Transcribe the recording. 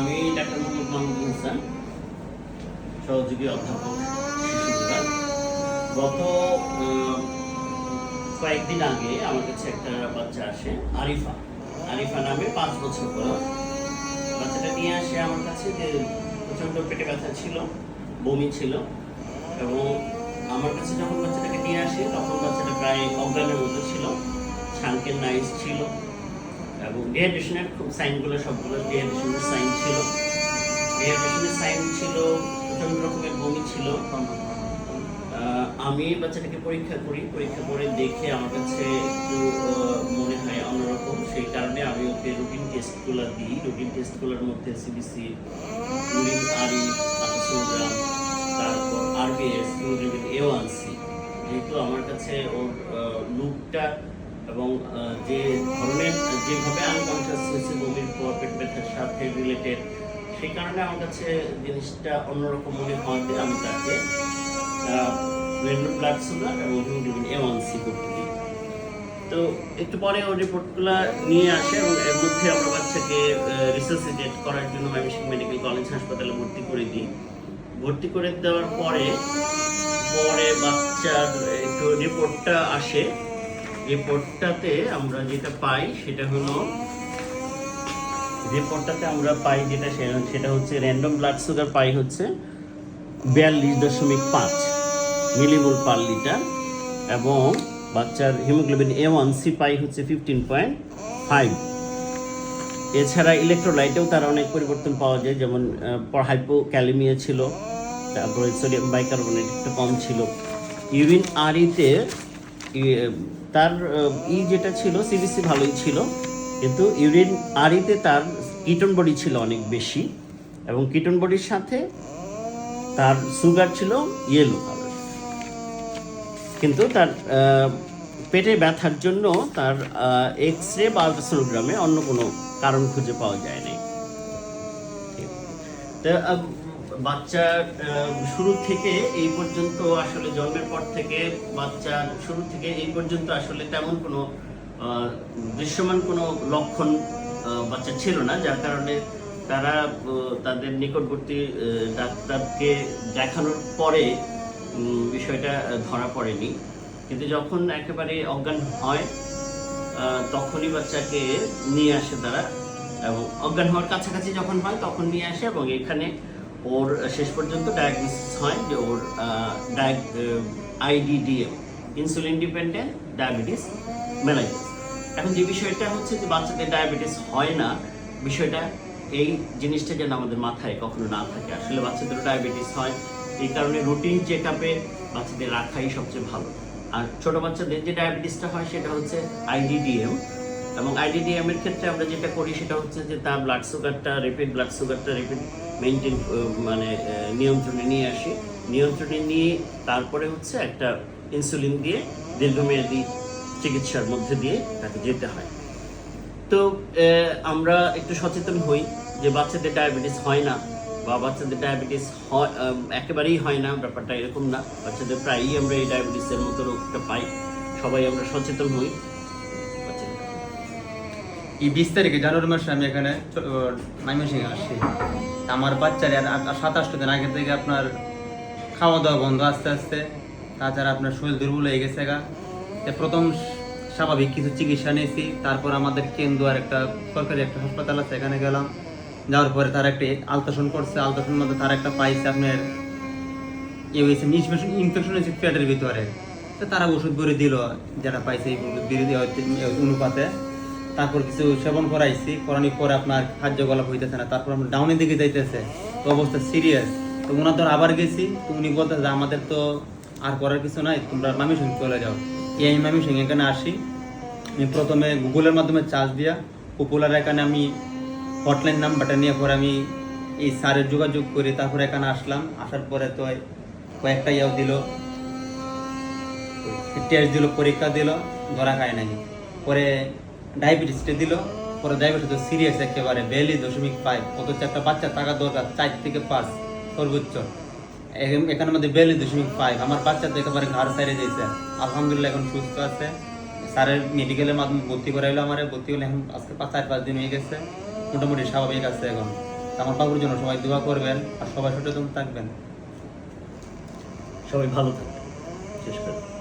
আমি ডাক্তার মোহাম্মদ মাহমুদ হাসান, সহযোগী অধ্যাপক শিশু বিভাগ। গত কয়েকদিন আগে আমার কাছে একটা বাচ্চা আসে, আরিফা আরিফা নামে 5 বছর বয়স। বাচ্চাটা নিয়ে আসে আমার কাছে যে প্রচণ্ড পেটে ব্যথা ছিল, বমি ছিল, এবং আমার কাছে যখন বাচ্চাটাকে নিয়ে আসে তখন বাচ্চাটা প্রায় অজ্ঞানের মতো ছিল, ছানকের নাইস ছিল, এবং ডিহাইড্রেশনের খুব সাইনগুলো সবগুলো ডিহাইড্রেশনের সাইন ছিল। ডিহাইড্রেশনের সাইন ছিল, প্রচণ্ড রকমের বমি ছিল। আমি বাচ্চাটাকে পরীক্ষা করে দেখে আমার কাছে একটু মনে হয় অন্যরকম, সেই কারণে আমি ওকে রুটিন টেস্টগুলো দিই। রুটিন টেস্টগুলোর মধ্যে সিবিসি, ইউরিন আরি, আলট্রাসোনোগ্রাম, তারপর আরবিএস, হিমোগ্লোবিন A1C। যেহেতু আমার কাছে ওর লুকটা এবং যে ধরনের যেভাবে আনকনশাস হয়েছে বমির পর পেট ব্যথার সাথে রিলেটেড, সেই কারণে আমার কাছে জিনিসটা অন্যরকম মনে হওয়াতে আমি তাকে র্যান্ডম ব্লাড সুগার এবং হিমোগ্লোবিন A1C করতে দিই। তো একটু পরে ওর রিপোর্টগুলো নিয়ে আসে এবং এর মধ্যে আমরা বাচ্চাকে রিসাসিটেট করার জন্য ময়মনসিংহ মেডিকেল কলেজ হাসপাতালে ভর্তি করে দিই। ভর্তি করে দেওয়ার পরে বাচ্চার একটু রিপোর্টটা আসে। রিপোর্টটাতে আমরা যেটা পাই সেটা হলো সেটা হচ্ছে র্যান্ডম ব্লাড সুগার পাই হচ্ছে 42.5 মিলিমোল পার লিটার, এবং বাচ্চার হিমোগ্লোবিন A1C পাই হচ্ছে 15.5। এছাড়া ইলেকট্রোলাইটেও তার অনেক পরিবর্তন পাওয়া যায়, যেমন হাইপোক্যালেমিয়া ছিল, তারপরে সোডিয়াম বাইকার্বনেট একটু কম ছিল। ইউরিন আরিতে তার যেটা ছিল সিবিসি ভালোই ছিল, কিন্তু ইউরিন আরিতে তার কিটোন বডি ছিল অনেক বেশি, এবং কিটোন বডির সাথে তার সুগার ছিল ইয়েলো কালার। কিন্তু তার পেটে ব্যথার জন্য তার এক্স-রে বা আলট্রাসোনোগ্রামে অন্য কোনো কারণ খুঁজে পাওয়া যায় নাই। বাচ্চা শুরু থেকে এই পর্যন্ত আসলে জন্মের পর থেকে বাচ্চা শুরু থেকে এই পর্যন্ত আসলে তেমন কোনো দৃশ্যমান কোনো লক্ষণ বাচ্চা ছিল না, যার কারণে তারা তাদের নিকটবর্তী ডাক্তারকে দেখানোর পরে বিষয়টা ধরা পড়েনি। কিন্তু যখন একেবারে অজ্ঞান হয় তখনই বাচ্চাকে নিয়ে আসে তারা, এবং অজ্ঞান হওয়ার কাছাকাছি যখন হয় তখন নিয়ে আসে, এবং এখানে ওর শেষ পর্যন্ত ডায়াগনোসিস হয় যে ওর IDDM, insulin dependent diabetes mellitus. এখন যে বিষয়টা হচ্ছে যে বাচ্চাদের ডায়াবেটিস হয় না, বিষয়টা এই জিনিসটা যেন আমাদের মাথায় কখনো না থাকে। আসলে বাচ্চাদের ডায়াবেটিস হয়, এই কারণে রুটিন চেক আপে বাচ্চাদের রাখাই সবচেয়ে ভালো। আর ছোটো বাচ্চাদের যে ডায়াবেটিসটা হয় সেটা হচ্ছে IDDM, এবং IDDM এর ক্ষেত্রে আমরা যেটা করি সেটা হচ্ছে যে তার ব্লাড সুগারটা রিপিড মেনটেন নিয়ন্ত্রণে নিয়ে আসি। নিয়ন্ত্রণে নিয়ে তারপরে হচ্ছে একটা ইনসুলিন দিয়ে দীর্ঘমেয়াদী চিকিৎসার মধ্যে দিয়ে তাকে যেতে হয়। তো আমরা একটু সচেতন হই যে বাচ্চাদের ডায়াবেটিস হয় না, বা বাচ্চাদের ডায়াবেটিস একেবারেই হয় না, ব্যাপারটা এরকম না। বাচ্চাদের প্রায়ই আমরা এই ডায়াবেটিসের মতো রোগটা পাই, সবাই আমরা সচেতন হই। এই 20 তারিখে জানুয়ারি মাসে আমি এখানে ময়মনসিংহে আসছি। আমার বাচ্চার 27 দিন আগে থেকে আপনার খাওয়া দাওয়া বন্ধ আস্তে আস্তে, তাছাড়া আপনার শরীর দুর্বল হয়ে গেছে। প্রথম স্বাভাবিক কিছু চিকিৎসা নিয়েছি, তারপর আমাদের কেন্দুয়ার একটা সরকারি একটা হাসপাতাল আছে, এখানে গেলাম। যাওয়ার পরে তার একটা আলট্রাসাউন্ড করছে, আলট্রাসাউন্ড মধ্যে তার একটা পাইছে আপনার ইনফেকশন হয়েছে পেটের ভিতরে। তো তারা ওষুধ করে দিল, যারা পাইছে অনুপাতে। তারপর কিছু সেবন করানোর পরে আপনার খাদ্য গলা হইতেছে না, তারপর আমরা ডাউনের দিকে যাইতেছে, তো অবস্থা সিরিয়াস। তো ওনার ধর আবার গেছি, তো উনি বলতে যে আমাদের তো আর করার কিছু নাই, তোমরা ময়মনসিংহ চলে যাও। এই ময়মনসিংহ এখানে আসি। আমি প্রথমে গুগলের মাধ্যমে চার্জ দিয়া পপুলার এখানে আমি হটলাইন নাম্বারটা নিয়ে পরে আমি এই স্যারের যোগাযোগ করি, তারপরে এখানে আসলাম। আসার পরে তো কয়েকটা দিল, টেস্ট দিল, পরীক্ষা দিল, ধরা খায় নাই। পরে ডায়াবেটিসটা দিল, পরে ডায়াবেটিস তো সিরিয়াস একেবারে 42.5, অথচ একটা বাচ্চা টাকা দরকার 4 থেকে 5 সর্বোচ্চ। এখানে আমাদের 42.5। আমার বাচ্চা তো একেবারে ঘাড় সাইডে দিয়েছে। আলহামদুলিল্লাহ এখন সুস্থ আছে। স্যারের মেডিকেলের মাধ্যমে ভর্তি করাইলো, আমার ভর্তি হলে এখন আজকে 4-5 দিন হয়ে গেছে, মোটামুটি স্বাভাবিক আছে এখন। আমার বাবুর জন্য সবাই দোয়া করবেন আর সবাই সচেতন থাকবেন। সবাই ভালো থাকবেন শেষ করে